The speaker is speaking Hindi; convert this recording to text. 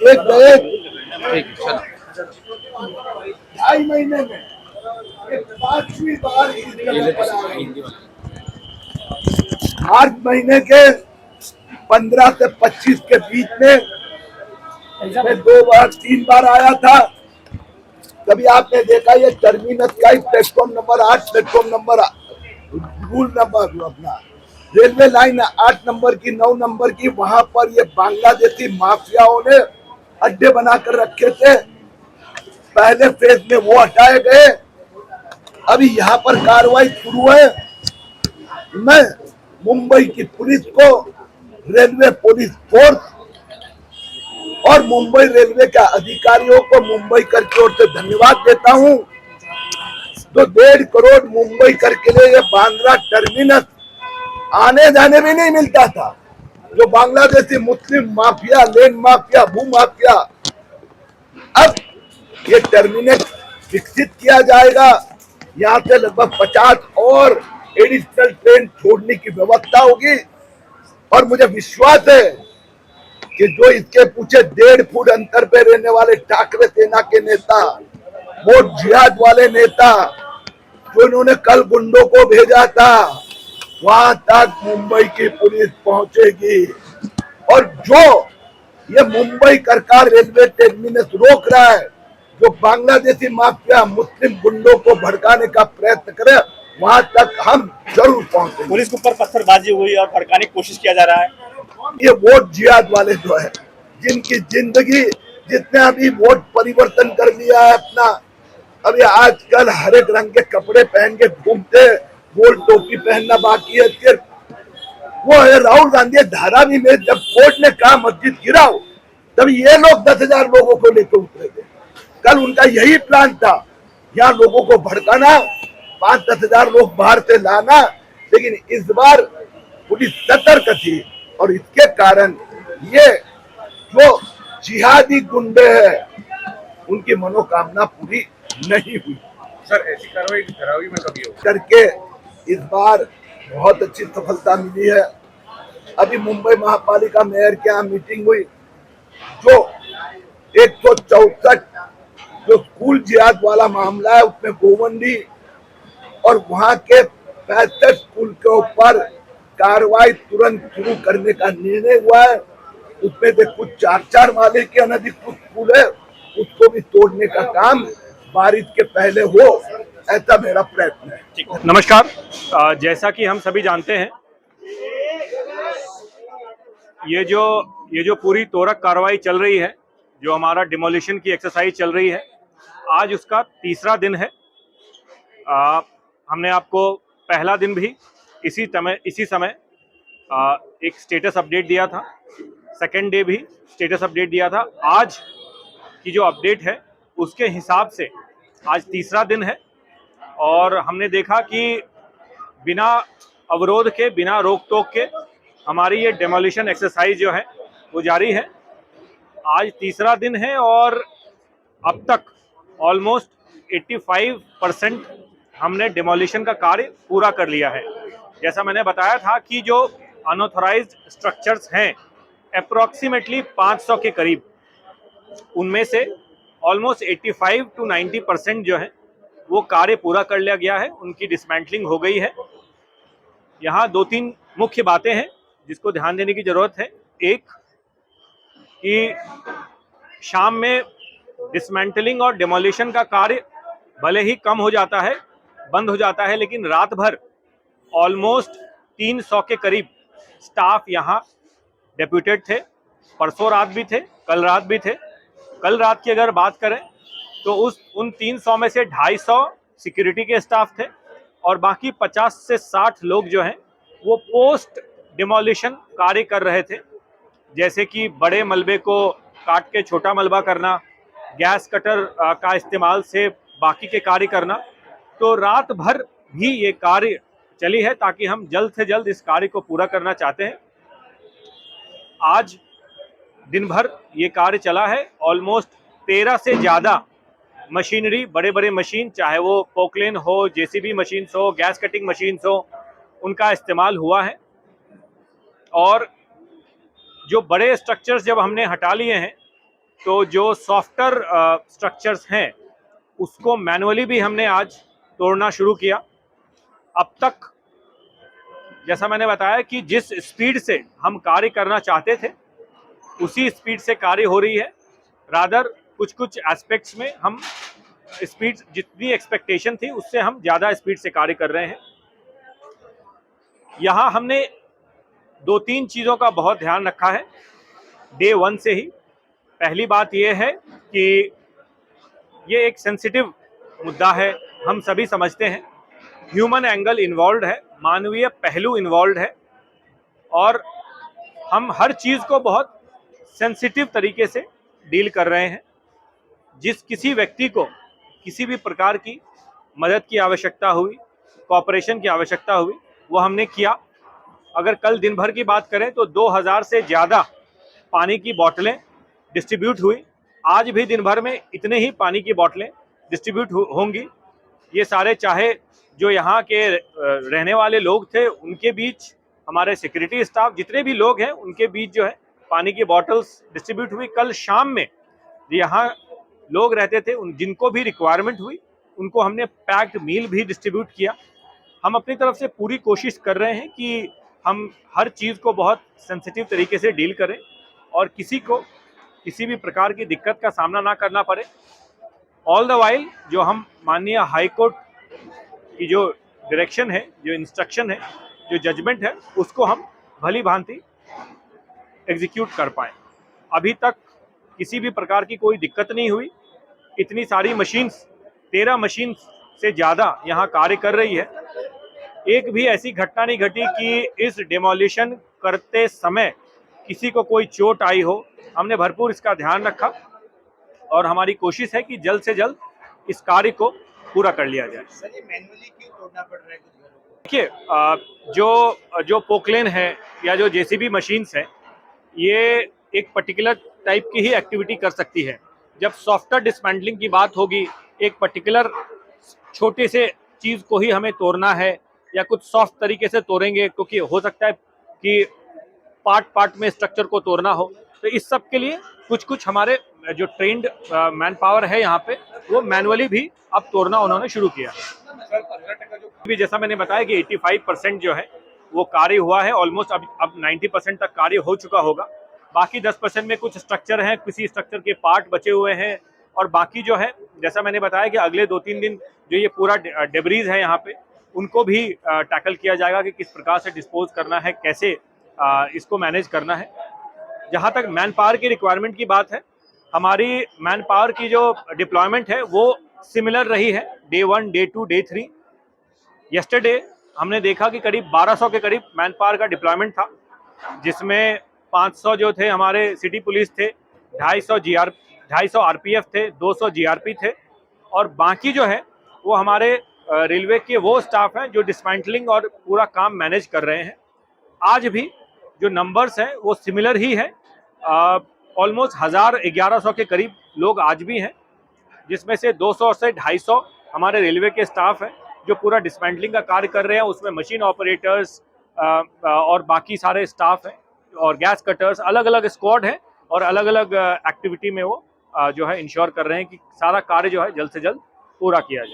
एक गए ठीक है, चलो। 2.5 महीने में ये 5वीं बार इस जगह पर आ रही है। मार्च महीने के 15 से 25 के बीच में मैं 2 बार 3 बार आया था। कभी आपने देखा ये टर्मिनस का platform number 8, platform number rule number अपना रेलवे लाइन 8 नंबर की 9 नंबर की, वहां पर ये बांग्लादेशी माफियाओं ने अड्डे बनाकर रखे थे। पहले फेज में वो हटाए गए, अभी यहाँ पर कार्रवाई शुरू है। मैं मुंबई की पुलिस को, रेलवे पुलिस फोर्स और मुंबई रेलवे के अधिकारियों को मुंबई कर की ओर से धन्यवाद देता हूँ। तो 1.5 करोड़ मुंबई कर के लिए ये बांद्रा टर्मिनस आने जाने भी नहीं मिलता था। जो बांग्लादेशी मुस्लिम माफिया, लेन माफिया, भू माफिया, अब ये टर्मिनस विकसित किया जाएगा। यहाँ से लगभग 50 और एडिशनल ट्रेन छोड़ने की व्यवस्था होगी। और मुझे विश्वास है कि जो इसके पीछे 1.5 फुट अंतर पे रहने वाले ठाकरे सेना के नेता, वो जिहाद वाले नेता, जो इन्होंने कल गुंडों को भेजा था, वहां तक मुंबई की पुलिस पहुंचेगी। और जो ये मुंबई सरकार रेलवे टर्मिनस रोक रहा है, जो बांग्लादेशी माफिया मुस्लिम गुंडों को भड़काने का प्रयत्न करे, वहां तक हम जरूर पहुंचेंगे। पुलिस के ऊपर पत्थरबाजी हुई और भड़काने की कोशिश किया जा रहा है। ये वोट जिहाद वाले जो है, जिनकी जिंदगी, जिसने अभी वोट परिवर्तन कर लिया है अपना, अभी आजकल हर एक रंग के कपड़े पहन के घूमते, गोल टोपी पहनना बाकी है सिर्फ। वो है राहुल गांधी। धारावी में जब कोर्ट ने कहा मस्जिद गिराओ, तभी ये लोग 10,000 लोगों को लेकर उतरे थे। कल उनका यही प्लान था, यहाँ लोगों को भड़काना, 5-10 हजार लोग बाहर से लाना। लेकिन इस बार पुलिस सतर्क थी और इसके कारण ये जो जिहादी गुंडे हैं, उनकी मनोकामना पूरी नहीं हुई। सर, ऐसी कार्रवाई धारावी में कभी हो करके इस बार बहुत अच्छी सफलता मिली है। अभी मुंबई महापालिका मेयर के यहाँ मीटिंग हुई, जो 164 जो स्कूल जिहाद वाला मामला है, उसमें गोवंडी और वहां के 65 स्कूल के ऊपर कार्रवाई तुरंत शुरू करने का निर्णय हुआ है। उसमें से कुछ 4-4 माले के अनधिकृत स्कूल है, उसको भी तोड़ने का काम बारिश के पहले हो, ऐसा मेरा प्रयत्न है। नमस्कार। जैसा कि हम सभी जानते हैं, ये जो पूरी तोरक कार्रवाई चल रही है, जो हमारा डिमोलिशन की एक्सरसाइज चल रही है, आज उसका तीसरा दिन है। हमने आपको पहला दिन भी इसी समय एक स्टेटस अपडेट दिया था, सेकेंड डे भी स्टेटस अपडेट दिया था। आज की जो अपडेट है उसके हिसाब से आज तीसरा दिन है और हमने देखा कि बिना अवरोध के, बिना रोक टोक के हमारी ये डेमोलिशन एक्सरसाइज जो है वो जारी है। आज तीसरा दिन है और अब तक ऑलमोस्ट 85% हमने डेमोलिशन का कार्य पूरा कर लिया है। जैसा मैंने बताया था कि जो अनऑथराइज्ड स्ट्रक्चर्स हैं अप्रॉक्सीमेटली 500 के करीब, उनमें से ऑलमोस्ट 85 to 90% जो है वो कार्य पूरा कर लिया गया है, उनकी डिसमेंटलिंग हो गई है। यहाँ 2-3 मुख्य बातें हैं जिसको ध्यान देने की जरूरत है। एक कि शाम में डिसमेंटलिंग और डिमोलिशन का कार्य भले ही कम हो जाता है, बंद हो जाता है, लेकिन रात भर ऑलमोस्ट 300 के करीब स्टाफ यहाँ डेप्यूटेड थे। परसों रात भी थे, कल रात भी थे। कल रात की अगर बात करें तो उन 300 में से 250 सिक्योरिटी के स्टाफ थे और बाकी 50 से 60 लोग जो हैं वो पोस्ट डिमोलिशन कार्य कर रहे थे, जैसे कि बड़े मलबे को काट के छोटा मलबा करना, गैस कटर का इस्तेमाल से बाकी के कार्य करना। तो रात भर भी ये कार्य चली है ताकि हम जल्द से जल्द इस कार्य को पूरा करना चाहते हैं। आज दिन भर ये कार्य चला है। ऑलमोस्ट 13 से ज़्यादा मशीनरी, बड़े बड़े मशीन, चाहे वो पोकलेन हो, जेसीबी मशीन हो, गैस कटिंग मशीन हो, उनका इस्तेमाल हुआ है। और जो बड़े स्ट्रक्चर्स जब हमने हटा लिए हैं तो जो सॉफ्टर स्ट्रक्चर्स हैं उसको मैनुअली भी हमने आज तोड़ना शुरू किया। अब तक जैसा मैंने बताया कि जिस स्पीड से हम कार्य करना चाहते थे उसी स्पीड से कार्य हो रही है। रादर कुछ कुछ एस्पेक्ट्स में हम स्पीड जितनी एक्सपेक्टेशन थी उससे हम ज़्यादा स्पीड से कार्य कर रहे हैं। यहाँ हमने 2-3 चीज़ों का बहुत ध्यान रखा है डे 1 से ही। पहली बात यह है कि ये एक सेंसिटिव मुद्दा है, हम सभी समझते हैं। ह्यूमन एंगल इन्वॉल्व है, मानवीय पहलू इन्वॉल्व है और हम हर चीज़ को बहुत सेंसिटिव तरीके से डील कर रहे हैं। जिस किसी व्यक्ति को किसी भी प्रकार की मदद की आवश्यकता हुई, कोऑपरेशन की आवश्यकता हुई, वो हमने किया। अगर कल दिन भर की बात करें तो 2000 से ज़्यादा पानी की बोतलें डिस्ट्रीब्यूट हुई। आज भी दिन भर में इतने ही पानी की बोतलें डिस्ट्रीब्यूट होंगी। ये सारे चाहे जो यहाँ के रहने वाले लोग थे उनके बीच, हमारे सिक्योरिटी स्टाफ, जितने भी लोग हैं उनके बीच जो है पानी की बॉटल्स डिस्ट्रीब्यूट हुई। कल शाम में यहाँ लोग रहते थे जिनको भी रिक्वायरमेंट हुई उनको हमने पैक्ड मील भी डिस्ट्रीब्यूट किया। हम अपनी तरफ से पूरी कोशिश कर रहे हैं कि हम हर चीज़ को बहुत सेंसिटिव तरीके से डील करें और किसी को किसी भी प्रकार की दिक्कत का सामना ना करना पड़े। ऑल द वाइल जो हम माननीय हाई कोर्ट की जो डायरेक्शन है, जो इंस्ट्रक्शन है, जो जजमेंट है, उसको हम भली भांति एग्जीक्यूट कर पाएँ। अभी तक किसी भी प्रकार की कोई दिक्कत नहीं हुई। इतनी सारी मशीन्स, 13 मशीन से ज़्यादा यहाँ कार्य कर रही है। एक भी ऐसी घटना नहीं घटी कि इस डेमोलिशन करते समय किसी को कोई चोट आई हो। हमने भरपूर इसका ध्यान रखा और हमारी कोशिश है कि जल्द से जल्द इस कार्य को पूरा कर लिया जाए। सर, ये मैन्युअली क्यों तोड़ना पड़ रहा है कुछ घरों को? देखिए, जो पोकलेन है या जो जेसीबी मशीन्स है, ये एक पर्टिकुलर टाइप की ही एक्टिविटी कर सकती है। जब सॉफ्टवेयर डिसमेंटलिंग की बात होगी, एक पर्टिकुलर छोटे से चीज़ को ही हमें तोड़ना है या कुछ सॉफ्ट तरीके से तोड़ेंगे, क्योंकि हो सकता है कि पार्ट में स्ट्रक्चर को तोड़ना हो। तो इस सब के लिए कुछ हमारे जो ट्रेंड मैन पावर है यहाँ पे, वो मैनुअली भी अब तोड़ना उन्होंने शुरू किया। सर 15% जो भी जैसा मैंने बताया कि 85% जो है वो कार्य हुआ है। ऑलमोस्ट अब 90% तक कार्य हो चुका होगा। बाकी 10% में कुछ स्ट्रक्चर हैं, किसी स्ट्रक्चर के पार्ट बचे हुए हैं और बाकी जो है, जैसा मैंने बताया कि अगले 2-3 दिन जो ये पूरा डेब्रीज है यहाँ पे, उनको भी टैकल किया जाएगा कि किस प्रकार से डिस्पोज करना है, कैसे इसको मैनेज करना है। जहाँ तक मैन पावर की रिक्वायरमेंट की बात है, हमारी मैन पावर की जो डिप्लॉयमेंट है वो सिमिलर रही है डे 1, डे 2, डे 3। यस्टरडे हमने देखा कि करीब 1200 के करीब मैन पावर का डिप्लॉयमेंट था, जिसमें 500 जो थे हमारे सिटी पुलिस थे, 250 आरपीएफ थे, 200 जीआरपी थे और बाकी जो है वो हमारे रेलवे के वो स्टाफ हैं जो डिसमेंटलिंग और पूरा काम मैनेज कर रहे हैं। आज भी जो नंबर्स हैं वो सिमिलर ही है। ऑलमोस्ट 1100 के करीब लोग आज भी हैं, जिसमें से 200 से 250 हमारे रेलवे के स्टाफ हैं जो पूरा डिसमेंटलिंग का कार्य कर रहे हैं। उसमें मशीन ऑपरेटर्स और बाकी सारे स्टाफ हैं और गैस कटर्स, अलग अलग स्क्वाड हैं और अलग अलग एक्टिविटी में वो जो है इंश्योर कर रहे हैं कि सारा कार्य जो है जल्द से जल्द पूरा किया जाए।